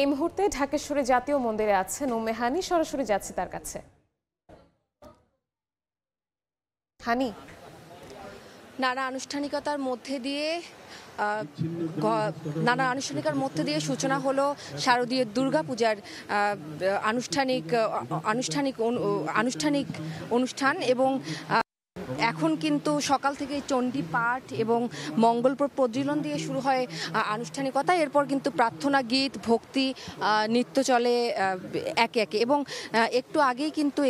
এই মুহূর্তে ঢাকেশ্বরী জাতীয় মন্দিরে আছেন উম্মে হানি, সরাসরি যাচ্ছি তার কাছে। হানি, নানা আনুষ্ঠানিকতার মধ্যে দিয়ে সূচনা হলো শারদীয় দুর্গাপূজার আনুষ্ঠানিক অনুষ্ঠান এবং এখন কিন্তু সকাল থেকে চণ্ডী পাঠ এবং মঙ্গল প্রজ্বলন দিয়ে শুরু হয় আনুষ্ঠানিকতা। এরপর কিন্তু প্রার্থনা গীত, ভক্তি, নৃত্য চলে একে একে। এবং একটু আগেই কিন্তু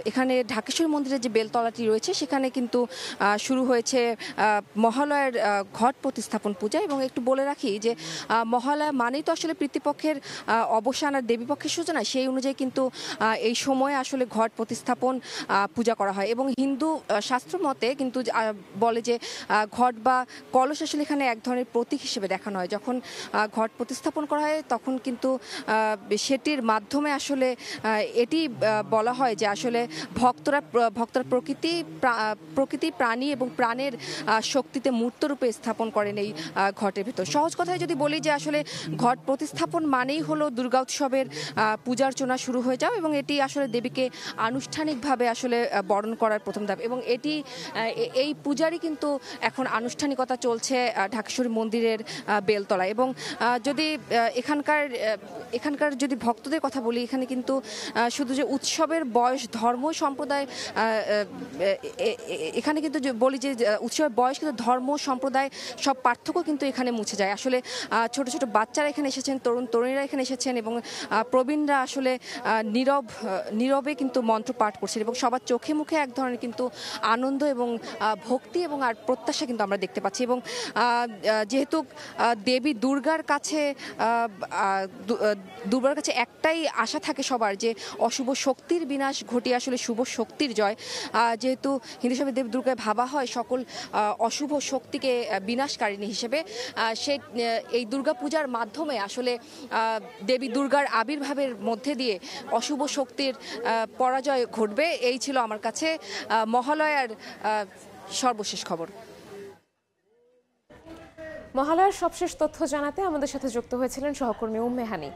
এখানে ঢাকেশ্বরী মন্দিরের যে বেলতলাটি রয়েছে সেখানে কিন্তু শুরু হয়েছে মহালয়ার ঘট প্রতিস্থাপন পূজা। এবং একটু বলে রাখি যে মহালয়া মানেই তো আসলে পিতৃপক্ষের অবসান আর দেবীপক্ষের সূচনা, সেই অনুযায়ী কিন্তু এই সময়ে আসলে ঘট প্রতিস্থাপন পূজা করা হয়। এবং হিন্দু শাস্ত্র মতে কিন্তু বলে যে ঘট বা কলস আসলে এখানে এক ধরনের প্রতীক হিসেবে দেখানো হয়। যখন ঘট প্রতিস্থাপন করা হয় তখন কিন্তু সেটির মাধ্যমে আসলে এটি বলা হয় যে আসলে ভক্তরা প্রকৃতি প্রাণী এবং প্রাণের শক্তিতে মূর্তরূপে স্থাপন করেন এই ঘটের ভিতর। সহজ কথায় যদি বলি যে আসলে ঘট প্রতিস্থাপন মানেই হলো দুর্গা উৎসবের পূজার্চনা শুরু হয়ে যাও, এবং এটি আসলে দেবীকে আনুষ্ঠানিকভাবে আসলে বরণ করার প্রথম ধাপ। এবং এই পূজারই কিন্তু এখন আনুষ্ঠানিকতা চলছে ঢাকেশ্বরী মন্দিরের বেলতলায়। এবং যদি এখানকার যদি ভক্তদের কথা বলি, এখানে কিন্তু শুধু যে উৎসবের বয়স, ধর্ম, সম্প্রদায়, এখানে কিন্তু বলি যে উৎসবের বয়স কিন্তু ধর্ম, সম্প্রদায় সব পার্থক্য কিন্তু এখানে মুছে যায়। আসলে ছোট ছোট বাচ্চারা এখানে এসেছেন, তরুণীরা এখানে এসেছেন, এবং প্রবীণরা আসলে নীরবে কিন্তু মন্ত্র পাঠ করছেন, এবং সবার চোখে মুখে এক ধরনের কিন্তু আনন্দ এবং ভক্তি এবং আর প্রত্যাশা কিন্তু আমরা দেখতে পাচ্ছি। এবং যেহেতু দেবী দুর্গার কাছে একটাই আশা থাকে সবার, যে অশুভ শক্তির বিনাশ ঘটিয়ে আসলে শুভ শক্তির জয়। যেহেতু হিন্দু সমাজে দেবী দুর্গায় ভাবা হয় সকল অশুভ শক্তিকে বিনাশকারিণী হিসেবে, এই দুর্গাপূজার মাধ্যমে আসলে দেবী দুর্গার আবির্ভাবের মধ্যে দিয়ে অশুভ শক্তির পরাজয় ঘটবে। এই ছিল আমার কাছে মহালয়ার সর্বশেষ খবর। মহালয়ার সবশেষ তথ্য জানাতে আমাদের সাথে যুক্ত হয়েছিলেন সহকর্মী উম্মে হানি।